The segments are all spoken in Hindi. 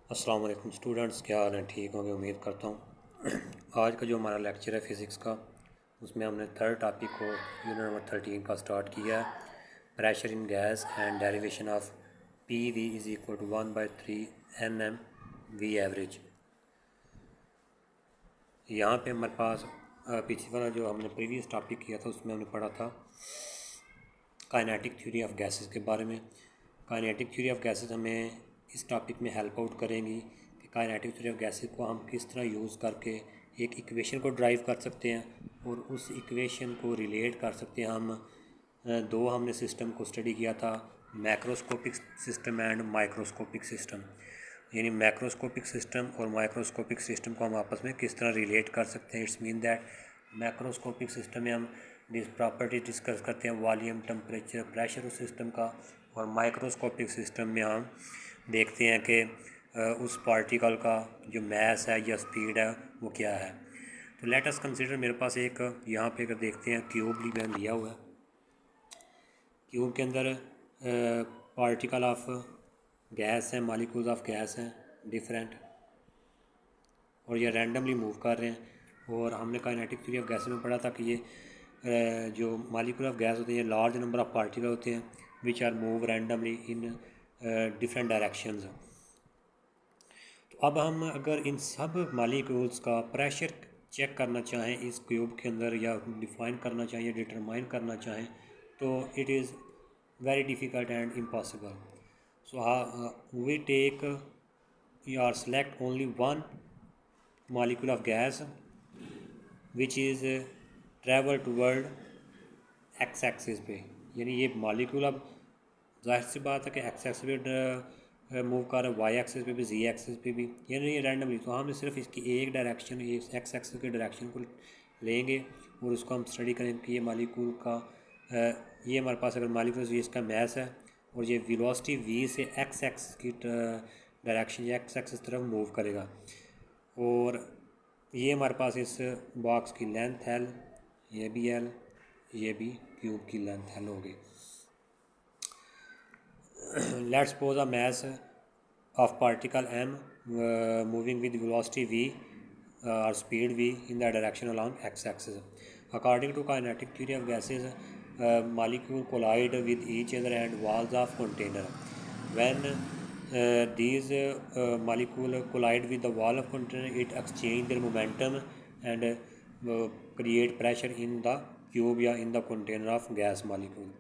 अस्सलाम वालेकुम स्टूडेंट्स, क्या हाल हैं? ठीक होंगे उम्मीद करता हूँ। आज का जो हमारा लेक्चर है फ़िज़िक्स का, उसमें हमने थर्ड टॉपिक को यूनिट नंबर 13 का स्टार्ट किया है, pressure in gas and derivation of P we is equal to 1/3 NM/V average. यहाँ पे हमारे पास पिछले वाला जो हमने प्रीवियस टॉपिक किया था उसमें हमने पढ़ा था काइनेटिक थ्योरी ऑफ गैसेस के बारे में। काइनेटिक थ्योरी ऑफ गैसेस हमें इस टॉपिक में हेल्प आउट करेंगी कि काइनेटिक थ्योरी ऑफ गैसेस को हम किस तरह यूज़ करके एक इक्वेशन को ड्राइव कर सकते हैं और उस इक्वेशन को रिलेट कर सकते हैं हम दो हमने सिस्टम को स्टडी किया था, macroscopic system and microscopic system. यानी मैक्रोस्कोपिक सिस्टम और माइक्रोस्कोपिक सिस्टम को हम आपस में किस तरह रिलेट कर सकते हैं। It's mean that macroscopic system में हम प्रॉपर्टी डिस्कस करते हैं वॉल्यूम, टेम्परेचर, प्रेशर उस सिस्टम का, और माइक्रोस्कोपिक सिस्टम में हम देखते हैं कि उस पार्टिकल का जो मैस है या स्पीड है वो क्या है। तो लेट अस कंसीडर, मेरे पास एक यहाँ पे अगर देखते हैं क्यूब मैंने लिया हुआ है। क्यूब के अंदर पार्टिकल ऑफ गैस है, मॉलिक्यूल्स ऑफ गैस हैं डिफरेंट, और ये रैंडमली मूव कर रहे हैं। और हमने काइनेटिक थ्योरी ऑफ गैसेस में पढ़ा था कि ये जो मॉलिक्यूल ऑफ गैस होते हैं ये लार्ज नंबर ऑफ पार्टिकल होते हैं which are move randomly in different directions. तो अब हम अगर इन सब मॉलिक्यूल्स का प्रेशर चेक करना चाहें इस क्यूब के अंदर, या डिफाइन करना चाहें या डिटरमाइन करना चाहें, तो it is very difficult and impossible. So we take or select only one molecule of gas which is travel toward x axis पे। यानी ये मॉलिक्यूल अब जाहिर सी बात है कि एक्स एक्सिस पे मूव कर रहा है, वाई एक्सिस पे भी, जी एक्सिस पे भी, यानी ये रैंडमली। तो हम सिर्फ इसकी एक डायरेक्शन, ये एक्स एक्सिस की डायरेक्शन को लेंगे और उसको हम स्टडी करेंगे कि ये मॉलिक्यूल का ये हमारे पास अगर मॉलिक्यूल ये इसका मैस है और ये वेलोसिटी वी से एक्स एक्सिस की डायरेक्शन या एक्स एक्सिस तरफ मूव करेगा। और ये हमारे पास इस बॉक्स की लेंथ एल, ये भी एल, ये भी क्यूब की लेंथ एल होगी। Let's suppose a mass of particle m moving with velocity v or speed v in the direction along x-axis. According to kinetic theory of gases, molecules collide with each other and walls of container. When these molecules collide with the wall of container, it exchange their momentum and create pressure in the cube या in the container of gas molecule.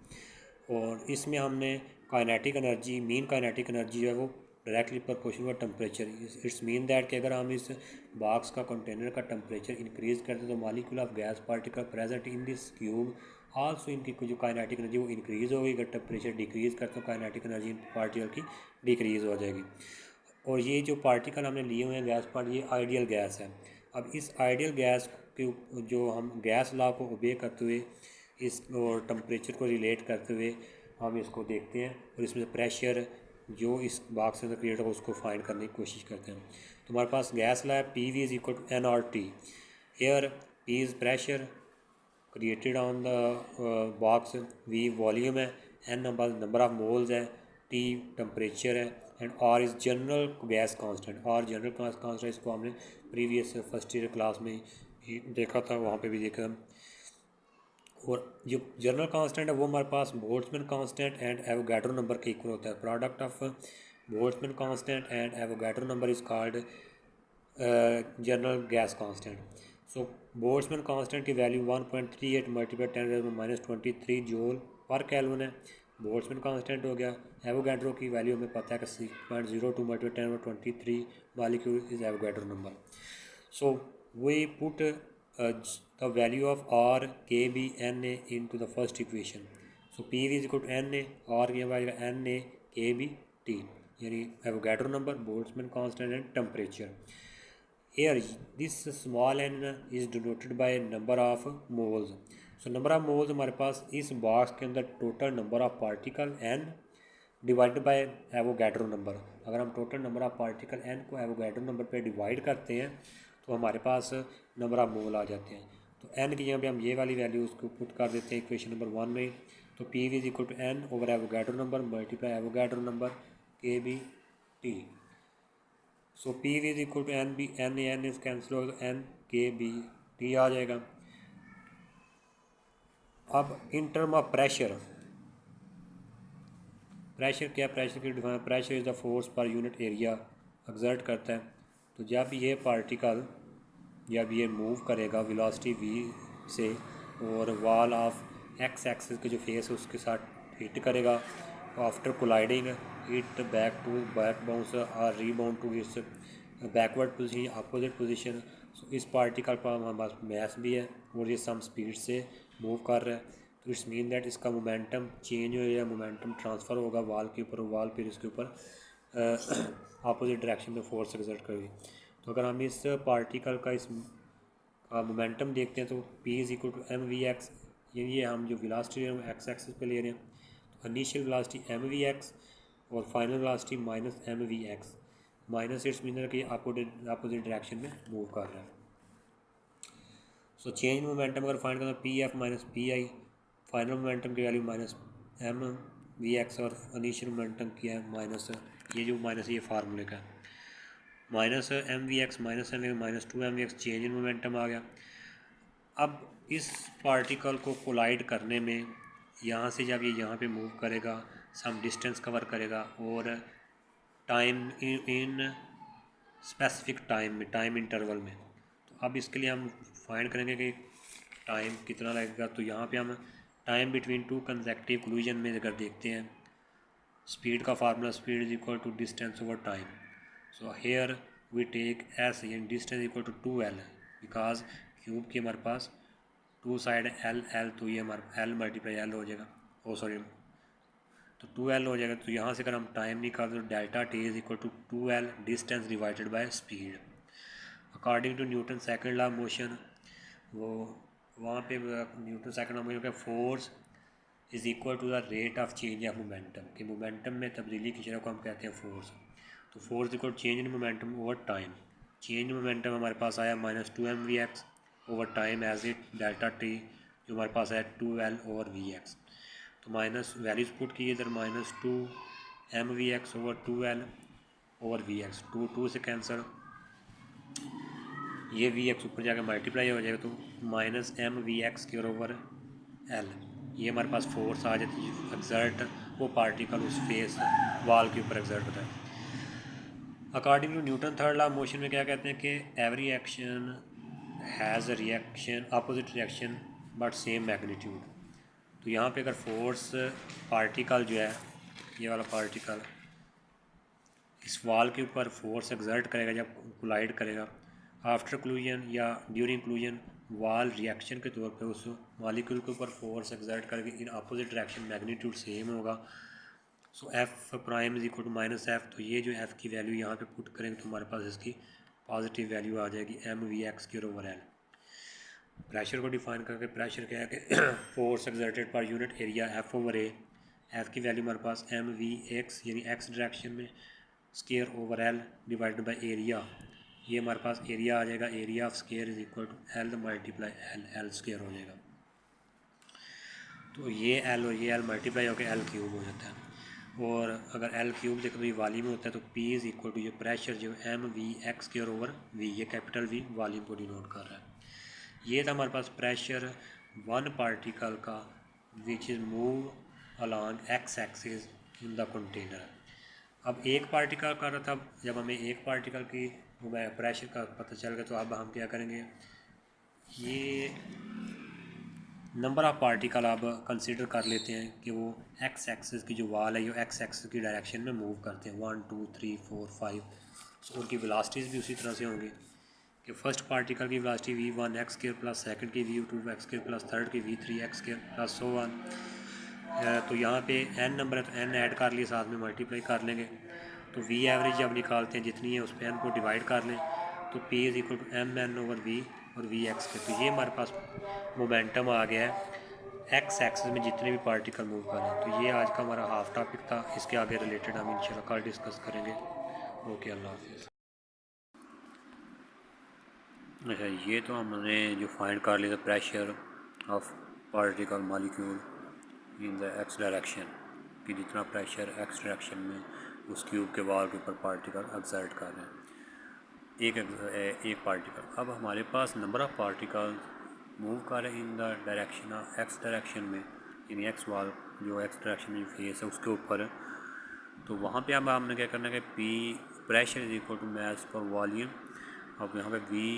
और इसमें हमने kinetic energy, mean kinetic energy जो है वो directly proportional temperature. It's mean that कि अगर हम इस बॉक्स का कंटेनर का टेम्परेचर इंक्रीज़ करते हैं तो molecule of gas particle present in this cube also, इनकी जो काइनेटिक एनर्जी वो इंक्रीज़ होगी। अगर टेम्परेचर डिक्रीज़ करते तो काइनेटिक एनर्जी पार्टिकल की डिक्रीज़ हो जाएगी। और ये जो पार्टिकल हमने लिए हुए हैं गैस पार्टिकल, ये आइडियल गैस है। अब इस आइडियल गैस के जो हम गैस लॉ को ओबे करते हुए इस और टेम्परेचर को रिलेट करते हुए हम इसको देखते हैं और इसमें से प्रेशर जो इस बॉक्स से क्रिएट होगा उसको फाइंड करने की कोशिश करते हैं। तो हमारे पास गैस लॉ है P V is equal to N R T. Air P is pressure created on the box, V volume है, एन नंबर ऑफ मोल्स है, टी टेम्परेचर है, and R is general gas constant. R general gas constant, इसको हमने प्रीवियस फर्स्ट ईयर क्लास में ही देखा था, वहाँ पे भी देखा। और जो जनरल कांस्टेंट है वो हमारे पास Boltzmann constant and Avogadro number के इक्वल होता है। Product of Boltzmann constant and Avogadro number is called general gas constant. So Boltzmann constant की value 1.38 multiply 10⁻23 joule per kelvin है, बोल्ट्जमैन कांस्टेंट हो गया। एवोगाड्रो की वैल्यू हमें पता है कि 6.02 multiply 10⁻23 molecule is Avogadro number. So we put the value of R, Kb, Na into the first equation. So Pv is equal to Na, R की वैल्यू Na, Kb, T, यानी Avogadro number, Boltzmann constant and temperature. Here this small n is denoted by number of moles. So number of moles हमारे पास इस बॉक्स के अंदर total number of particle n divided by Avogadro number. अगर हम total number of particle n को एवोगाड्रो नंबर पे डिवाइड करते हैं तो हमारे पास नंबर ऑफ मोल आ जाते हैं। तो n की यहाँ पे हम ये वाली वैल्यू उसको पुट कर देते हैं इक्वेशन नंबर 1 में। तो P V is equal to n over Avogadro number multiply Avogadro number K B T. So P V is equal to N B, N is cancel होगा तो एन के बी टी आ जाएगा। अब in term of pressure, pressure क्या, प्रेशर की define, pressure is the force per unit area exert करता है। तो जब ये पार्टिकल जब ये मूव करेगा वेलोसिटी v से और वॉल ऑफ एक्स एक्सिस के जो फेस है उसके साथ हिट करेगा, after colliding it back bounce और rebound to its backward position, opposite position. So इस पार्टिकल पर हमारे पास मैस भी है और ये सम स्पीड से मूव कर रहा है। तो इट्स मीन दैट इसका मोमेंटम चेंज हो या मोमेंटम ट्रांसफ़र होगा वॉल के ऊपर, वॉल फिर इसके ऊपर अपोजिट डायरेक्शन में फोर्स एक्सर्ट करेगी। तो अगर हम इस पार्टिकल का इस मोमेंटम देखते हैं तो P is equal to M V X, ये हम जो वेलोसिटी एक्स एक्सिस पे ले रहे हैं, तो initial velocity M V X और final velocity minus M V X, minus its mean कि अपोजिट डायरेक्शन में मूव कर रहा है। सो चेंज मोमेंटम अगर फाइंड करना P F minus P I, final momentum की value minus M V X और इनिशियल मोमेंटम की है माइनस, ये जो माइनस ये फार्मूले का minus M V X minus M V minus two M V x, change in momentum आ गया। अब इस पार्टिकल को कोलाइड करने में यहाँ से जब ये यहाँ पे मूव करेगा सम डिस्टेंस कवर करेगा और टाइम इन स्पेसिफिक टाइम में, टाइम इंटरवल में। तो अब इसके लिए हम फाइंड करेंगे कि टाइम कितना लगेगा। तो यहाँ पे हम time between two consecutive collision में अगर देखते हैं, स्पीड का formula speed is equal to distance over time. So here we take S यानी distance equal to 2l, because cube की हमारे पास टू साइड एल, तो ये हमारा एल मल्टीप्लाई एल हो जाएगा, ओ सॉरी तो 2l हो जाएगा। तो यहाँ से अगर हम टाइम निकालते तो delta T is equal to 2l distance divided by speed. According to Newton second law of motion, वो वहाँ पे Newton second law of motion का force is equal to the rate of change of momentum, कि मोमेंटम में तब्दीली की शरह को हम कहते हैं फोर्स। तो force equal change in momentum over time, change momentum हमारे पास आया minus two M V X over time as it delta T, जो हमारे पास है 2l ओवर वी एक्स। तो माइनस वैल्यूज पुट की इधर minus two M V X over 2l over V X, two से कैंसर, ये वी एक्स ऊपर जाकर मल्टीप्लाई हो जाएगा तो माइनस एम वी एक्स के ओवर एल, ये हमारे पास फोर्स आ जाती है एक्सर्ट, वो पार्टिकल उस फेस वॉल के ऊपर एक्सर्ट होता है। According to Newton third law motion में क्या कहते हैं कि every action has a reaction opposite reaction but same magnitude. तो यहाँ पे अगर फोर्स पार्टिकल जो है, ये वाला पार्टिकल इस वॉल के ऊपर फोर्स एक्सर्ट करेगा जब कोलाइड करेगा, आफ्टर क्लूजन या ड्यूरिंग क्लूजन वॉल रिएक्शन के तौर पे उस मॉलिक्यूल के ऊपर फोर्स एक्सर्ट करके in opposite direction magnitude same होगा। So F prime is equal to minus F, तो ये जो एफ़ की वैल्यू यहाँ पे पुट करेंगे तो हमारे पास इसकी पॉजिटिव वैल्यू आ जाएगी एम वी एक्स के ओवर एल। प्रेशर को डिफाइन करके प्रेशर क्या है कि force exerted per unit area F over A, F की वैल्यू हमारे पास एम वी एक्स यानी एक्स डायरेक्शन में square over L divided by area, ये हमारे पास एरिया आ जाएगा, area of square is equal to L multiply L square हो जाएगा। तो ये एल और ये एल मल्टीप्लाई होकर एल क्यूब हो जाता है। और अगर एल क्यूब देखो तो ये वॉल्यूम में होता है, तो पी इज इक्वल टू ये प्रेशर जो M V X square over V, ये कैपिटल वी वॉल्यूम को डिनोट कर रहा है। ये था हमारे पास प्रेशर वन पार्टिकल का which is move along x axis in the container. अब एक पार्टिकल का रहा था, जब हमें एक पार्टिकल की प्रेशर का पता चल गया तो अब हम क्या करेंगे, ये नंबर ऑफ़ पार्टिकल आप कंसीडर कर लेते हैं कि वो एक्स एक्सिस की जो वाल है ये एक्स एक्सिस की डायरेक्शन में मूव करते हैं 1 2 3 4 5। सो उनकी वेलोसिटीज़ भी उसी तरह से होंगी कि फर्स्ट पार्टिकल की velocity V one x square plus second की V two X square plus third की V three X square plus so one. तो यहाँ पे एन नंबर है तो एन ऐड कर लिए, साथ में मल्टीप्लाई कर लेंगे। तो वी एवरेज जब निकालते हैं जितनी है उस पर एन को डिवाइड कर लें, तो P is equal to M N over V और वी एक्स के। तो ये हमारे पास मोमेंटम आ गया है एक्स एक्सिस में जितने भी पार्टिकल मूव कर रहे हैं। तो ये आज का हमारा हाफ टॉपिक था, इसके आगे रिलेटेड हम इंशाल्लाह कल डिस्कस करेंगे। ओके, अल्लाह हाफिज़। अच्छा, ये तो हमने जो फाइंड कर लिया था pressure of particle molecule in the x direction, कि जितना प्रेशर एक्स डायरेक्शन में उस क्यूब के वॉल के ऊपर पार्टिकल एक्सर्ट कर रहे हैं। एक पार्टिकल। अब हमारे पास नंबर ऑफ़ पार्टिकल मूव कर रहे हैं in the direction of x direction में, यानी एक्स वाल जो एक्स डायरेक्शन में फेस है उसके ऊपर है। तो वहाँ पे अब हमने क्या करना है कि P pressure is equal to mass पर वॉल्यूम। अब यहाँ पे वी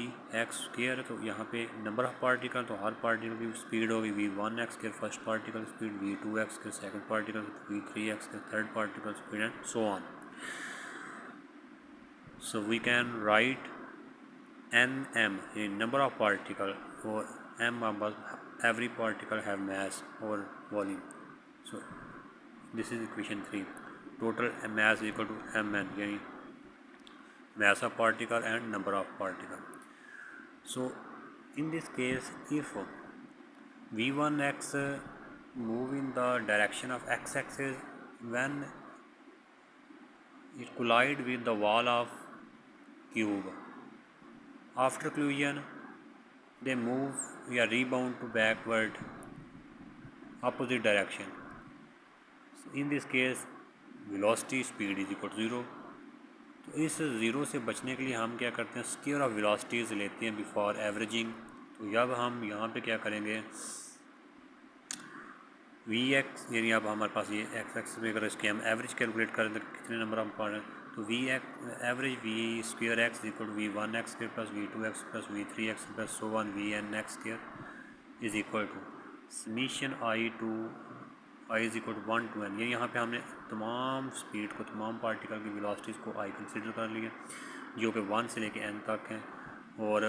एक्स स्क्वायर है, तो यहाँ पे नंबर ऑफ़ पार्टिकल, तो हर पार्टिकल की स्पीड होगी V one x square first particle speed, V two X square second particle, V three X square third particle speed and so on. So we can write nm in number of particle, or m every particle have mass or volume. So this is equation 3. Total mass is equal to mn, yani mass of particle and number of particle. So in this case, if v1x move in the direction of x-axis when it collide with the wall of cube, after collision they move या rebound to backward opposite direction. So in this case velocity speed is equal to 0. तो इस ज़ीरो से बचने के लिए हम क्या करते हैं, स्क्वायर ऑफ वेलोसिटीज़ लेते हैं बिफोर एवरेजिंग। तो अब हम यहाँ पे क्या करेंगे, वी एक्स, यानी अब हमारे पास ये एक्स एक्स में अगर इसके हम एवरेज कैलकुलेट करें तो कितने नंबर हम पढ़ रहे हैं, तो v x average v square x equal to v one x square plus v two x plus v three x plus so on v n x square is equal to summation i to i is equal to 1 to n। ये यहाँ पे हमने तमाम स्पीड को, तमाम पार्टिकल की वेलोसिटीज़ को आई कंसिडर कर लिया जो कि 1 से लेके n तक हैं, और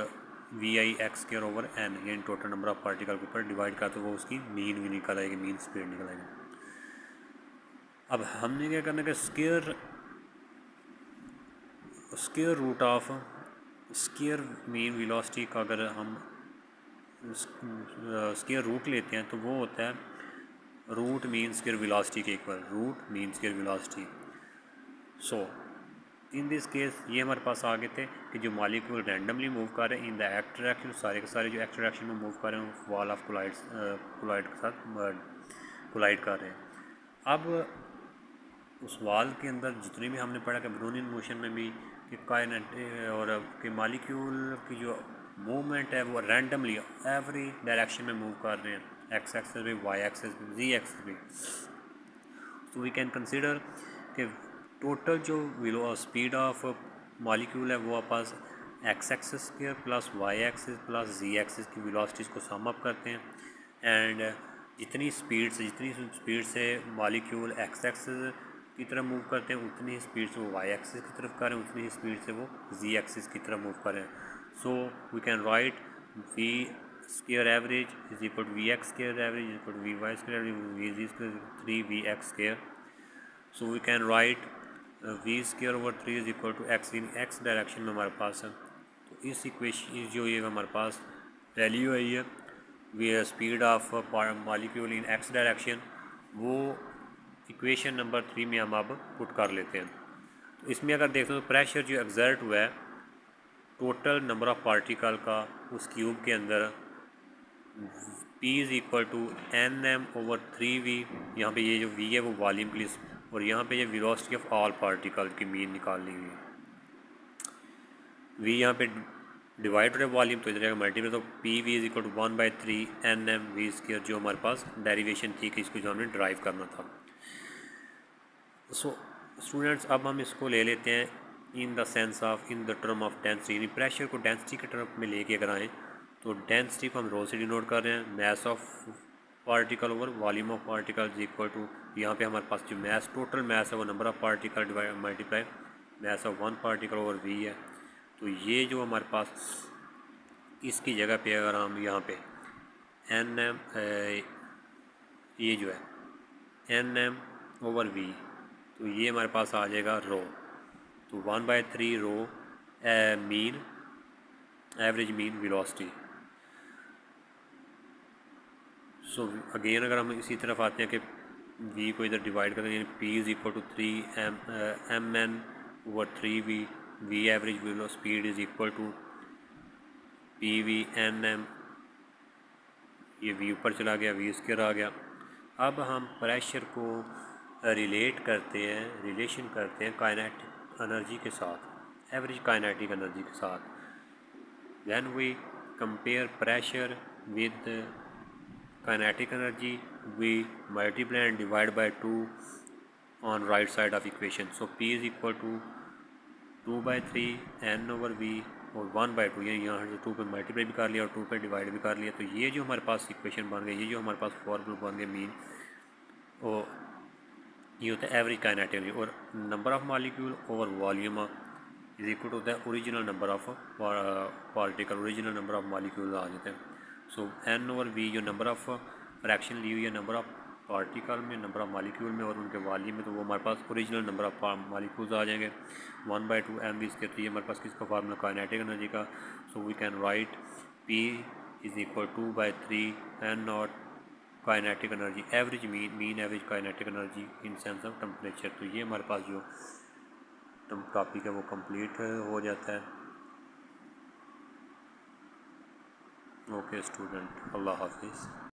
v i x square over n यानी टोटल नंबर ऑफ पार्टिकल के ऊपर डिवाइड करते तो वो उसकी मीन भी निकल आएगी, मीन स्पीड निकल आएगी। अब हमने क्या करना है कि square root of square mean velocity का अगर हम स्क्वायर रूट लेते हैं तो वो होता है रूट मीन स्क्वायर वेलोसिटी के equal, root mean square velocity. So in this case ये हमारे पास आ गए थे कि जो मॉलिक्यूल रैंडमली मूव कर रहे हैं इन द एक्स डायरेक्शन, सारे के सारे जो एक्स डायरेक्शन में मूव कर रहे हैं वॉल ऑफ कोलाइड के साथ कोलाइड कर रहे हैं। अब उस वॉल के अंदर जितने भी हमने पढ़ा कि ब्रोनियन मोशन में भी कि कायनेट और कि मॉलिक्यूल की जो मूवमेंट है वो रैंडमली एवरी डायरेक्शन में मूव कर रहे हैं, एक्स एक्सिस भी, वाई एक्सिस भी, जी एक्सिस भी। तो वी कैन कंसिडर कि टोटल जो स्पीड ऑफ मॉलिक्यूल है वो आप पास X axis square plus Y axis plus Z axis की वेलोसिटीज़ को सम अप करते हैं, एंड जितनी स्पीड से मॉलिक्यूल एक्स एक्सिस की तरफ मूव करते हैं उतनी ही स्पीड से वो वाई एक्सिस की तरफ करें, उतनी ही स्पीड से वो जी एक्सिस की तरफ मूव करें। So we can write v square average is equal to v x square average is equal to v y square v z square 3 v x square. So we can write v square over 3 is equal to x, in x direction में हमारे पास है। तो इस इक्वेशन जो ये हमारे पास वैल्यू आई है v speed of molecule in x direction, वो इक्वेशन नंबर 3 में हम अब पुट कर लेते हैं। तो इसमें अगर देखें तो प्रेशर जो एग्जर्ट हुआ है टोटल नंबर ऑफ़ पार्टिकल का उस क्यूब के अंदर P is equal to n m over 3v, यहाँ पे ये जो v है वो वॉल्यूम के लिए, और यहाँ पे ये वेलोसिटी ऑफ ऑल पार्टिकल की मीन निकालनी हुई है। v यहाँ पे डिवाइड हो रहा है वॉल्यूम तो इधर जाएगा मल्टीपल, तो P V is equal to 1/3 n m v square, जो हमारे पास डेरिवेशन थी कि इसको जो हमने ड्राइव करना था। सो स्टूडेंट्स अब हम इसको ले लेते हैं in the sense of in the term of density, यानी प्रेशर को डेंसिटी के टर्म में लेके अगर आएँ तो डेंसिटी को हम रो से डिनोट कर रहे हैं, mass of particle over volume of particle is equal to, यहाँ पे हमारे पास जो मास टोटल मास है वो number of particle divide multiply mass of one particle over v है। तो ये जो हमारे पास इसकी जगह पे अगर हम यहाँ पे एन एम ये जो है एन एम ओवर वी, तो ये हमारे पास आ जाएगा रो, तो 1/3 rho mean average mean velocity. So again अगर हम इसी तरफ आते हैं कि v को इधर डिवाइड करें, यानी p is equal to 3 M N over 3v, v average velo speed is equal to P V N M, ये v ऊपर चला गया, v स्क्वायर आ गया। अब हम प्रेशर को रिलेशन करते हैं काइनेटिक एनर्जी के साथ, एवरेज काइनेटिक एनर्जी के साथ। Then we compare pressure with kinetic energy, we multiply and divide by 2 on right side of equation. So P is equal to 2/3 N/V और 1/2, यानी यहाँ से 2 पे मल्टीप्लाई भी कर लिया और 2 पे डिवाइड भी कर लिया। तो ये जो हमारे पास इक्वेशन बन गई, ये जो हमारे पास फॉर्मूला बन गया मीन, और ये होता है एवरेज काइनेटिक एनर्जी। और number of molecule over volume is equal to the original number of particle, original number of molecule आ जाते हैं। सो N/V जो नंबर ऑफ फ्रैक्शन ली हुई है नंबर ऑफ पार्टिकल में, नंबर ऑफ मॉलिक्यूल में और उनके वॉल्यूम में, तो वो हमारे पास ओरिजिनल नंबर ऑफ मॉलिक्यूल्स आ जाएंगे। 1/2 mv इसके, तो ये हमारे पास किसका फार्मूला काइनेटिक एनर्जी का। So we can write P is equal 2/3 N0 kinetic energy average mean average kinetic energy in sense of temperature. तो ये हमारे पास जो टॉपिक है वो कंप्लीट हो जाता है। ओके स्टूडेंट, अल्लाह हाफिज़।